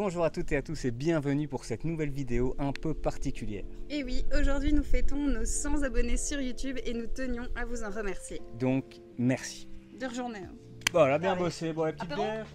Bonjour à toutes et à tous et bienvenue pour cette nouvelle vidéo un peu particulière. Et oui, aujourd'hui nous fêtons nos 100 abonnés sur YouTube et nous tenions à vous en remercier. Donc, merci. Dure journée. Voilà, bien bossé, bon la petite Apéro. bière.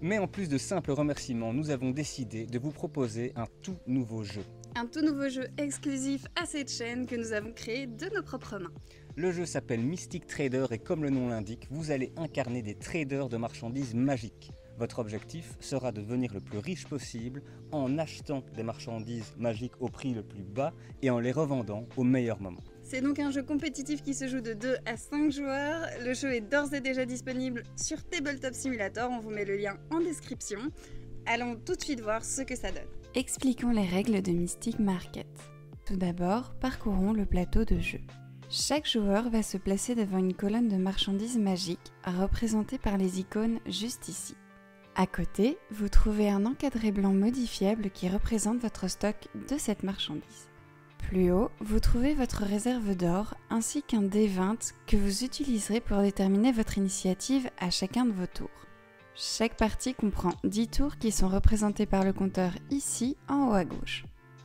Mais en plus de simples remerciements, nous avons décidé de vous proposer un tout nouveau jeu. Un tout nouveau jeu exclusif à cette chaîne que nous avons créé de nos propres mains. Le jeu s'appelle Mystic Trader et comme le nom l'indique, vous allez incarner des traders de marchandises magiques. Votre objectif sera de devenir le plus riche possible en achetant des marchandises magiques au prix le plus bas et en les revendant au meilleur moment. C'est donc un jeu compétitif qui se joue de 2 à 5 joueurs. Le jeu est d'ores et déjà disponible sur Tabletop Simulator, on vous met le lien en description. Allons tout de suite voir ce que ça donne. Expliquons les règles de Mystic Market. Tout d'abord, parcourons le plateau de jeu. Chaque joueur va se placer devant une colonne de marchandises magiques représentée par les icônes juste ici. À côté, vous trouvez un encadré blanc modifiable qui représente votre stock de cette marchandise. Plus haut, vous trouvez votre réserve d'or ainsi qu'un D20 que vous utiliserez pour déterminer votre initiative à chacun de vos tours. Chaque partie comprend 10 tours qui sont représentés par le compteur ici en haut à gauche.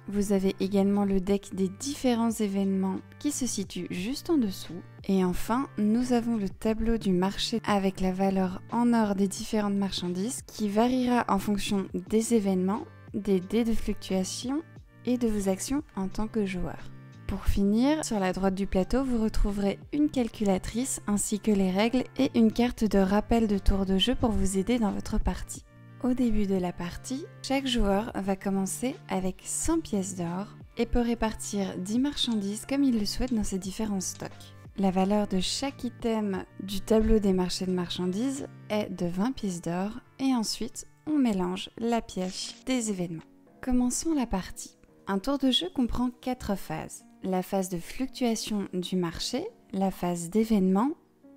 Vous avez également le deck des différents événements qui se situe juste en dessous. Et enfin, nous avons le tableau du marché avec la valeur en or des différentes marchandises qui variera en fonction des événements, des dés de fluctuation et de vos actions en tant que joueur. Pour finir, sur la droite du plateau, vous retrouverez une calculatrice ainsi que les règles et une carte de rappel de tour de jeu pour vous aider dans votre partie. Au début de la partie, chaque joueur va commencer avec 100 pièces d'or et peut répartir 10 marchandises comme il le souhaite dans ses différents stocks. La valeur de chaque item du tableau des marchés de marchandises est de 20 pièces d'or et ensuite on mélange la pioche des événements. Commençons la partie. Un tour de jeu comprend 4 phases. La phase de fluctuation du marché, la phase d'événement,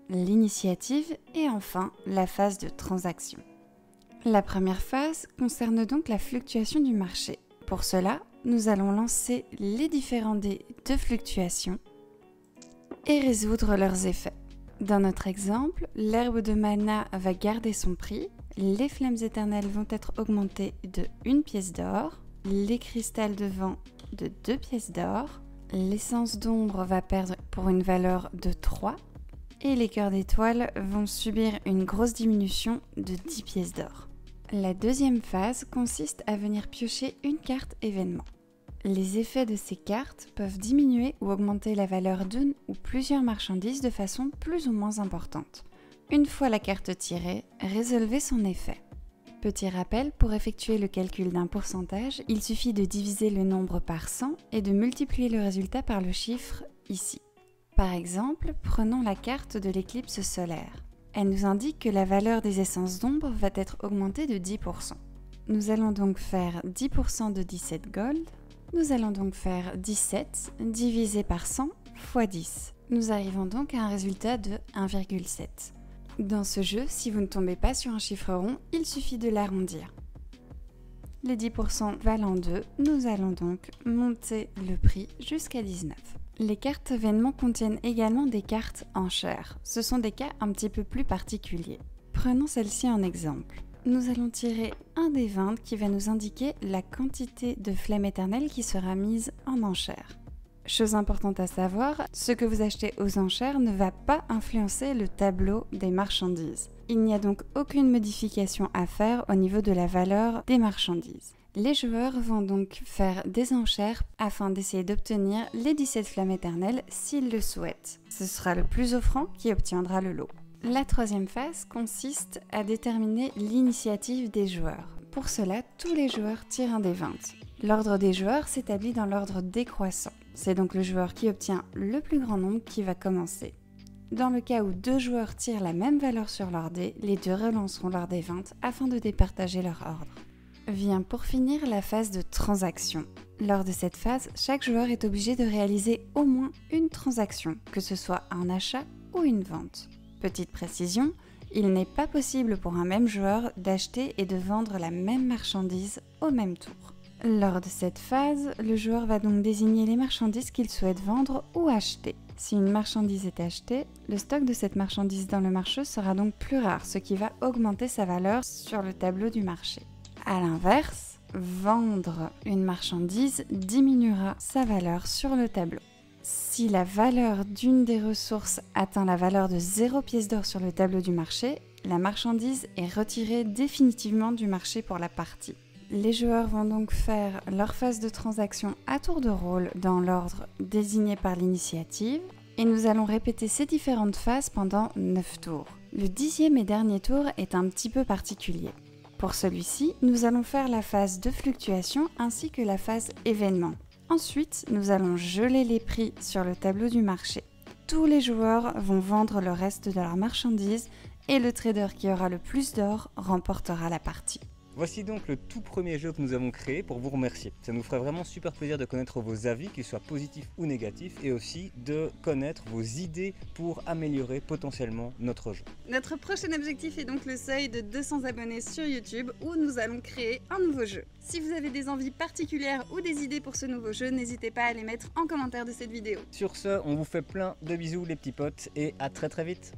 l'initiative et enfin la phase de transaction. La première phase concerne donc la fluctuation du marché. Pour cela, nous allons lancer les différents dés de fluctuation et résoudre leurs effets. Dans notre exemple, l'herbe de mana va garder son prix, les flammes éternelles vont être augmentées de 1 pièce d'or, les cristals de vent de 2 pièces d'or, l'essence d'ombre va perdre pour une valeur de 3 et les cœurs d'étoiles vont subir une grosse diminution de 10 pièces d'or. La deuxième phase consiste à venir piocher une carte événement. Les effets de ces cartes peuvent diminuer ou augmenter la valeur d'une ou plusieurs marchandises de façon plus ou moins importante. Une fois la carte tirée, résolvez son effet. Petit rappel, pour effectuer le calcul d'un pourcentage, il suffit de diviser le nombre par 100 et de multiplier le résultat par le chiffre ici. Par exemple, prenons la carte de l'éclipse solaire. Elle nous indique que la valeur des essences d'ombre va être augmentée de 10%. Nous allons donc faire 10% de 17 gold. Nous allons donc faire 17 divisé par 100 fois 10. Nous arrivons donc à un résultat de 1,7. Dans ce jeu, si vous ne tombez pas sur un chiffre rond, il suffit de l'arrondir. Les 10% valant 2, nous allons donc monter le prix jusqu'à 19. Les cartes événements contiennent également des cartes enchères. Ce sont des cas un petit peu plus particuliers. Prenons celle-ci en exemple. Nous allons tirer un des 20 qui va nous indiquer la quantité de flammes éternelles qui sera mise en enchère. Chose importante à savoir, ce que vous achetez aux enchères ne va pas influencer le tableau des marchandises. Il n'y a donc aucune modification à faire au niveau de la valeur des marchandises. Les joueurs vont donc faire des enchères afin d'essayer d'obtenir les 17 flammes éternelles s'ils le souhaitent. Ce sera le plus offrant qui obtiendra le lot. La troisième phase consiste à déterminer l'initiative des joueurs. Pour cela, tous les joueurs tirent un des 20. L'ordre des joueurs s'établit dans l'ordre décroissant. C'est donc le joueur qui obtient le plus grand nombre qui va commencer. Dans le cas où 2 joueurs tirent la même valeur sur leur dé, les 2 relanceront leur dé 20 afin de départager leur ordre. Vient pour finir la phase de transaction. Lors de cette phase, chaque joueur est obligé de réaliser au moins une transaction, que ce soit un achat ou une vente. Petite précision, il n'est pas possible pour un même joueur d'acheter et de vendre la même marchandise au même tour. Lors de cette phase, le joueur va donc désigner les marchandises qu'il souhaite vendre ou acheter. Si une marchandise est achetée, le stock de cette marchandise dans le marché sera donc plus rare, ce qui va augmenter sa valeur sur le tableau du marché. A l'inverse, vendre une marchandise diminuera sa valeur sur le tableau. Si la valeur d'une des ressources atteint la valeur de 0 pièce d'or sur le tableau du marché, la marchandise est retirée définitivement du marché pour la partie. Les joueurs vont donc faire leur phase de transaction à tour de rôle dans l'ordre désigné par l'initiative et nous allons répéter ces différentes phases pendant 9 tours. Le 10e et dernier tour est un petit peu particulier. Pour celui-ci, nous allons faire la phase de fluctuation ainsi que la phase événement. Ensuite, nous allons geler les prix sur le tableau du marché. Tous les joueurs vont vendre le reste de leurs marchandises et le trader qui aura le plus d'or remportera la partie. Voici donc le tout premier jeu que nous avons créé pour vous remercier. Ça nous ferait vraiment super plaisir de connaître vos avis, qu'ils soient positifs ou négatifs, et aussi de connaître vos idées pour améliorer potentiellement notre jeu. Notre prochain objectif est donc le seuil de 200 abonnés sur YouTube où nous allons créer un nouveau jeu. Si vous avez des envies particulières ou des idées pour ce nouveau jeu, n'hésitez pas à les mettre en commentaire de cette vidéo. Sur ce, on vous fait plein de bisous les petits potes et à très vite.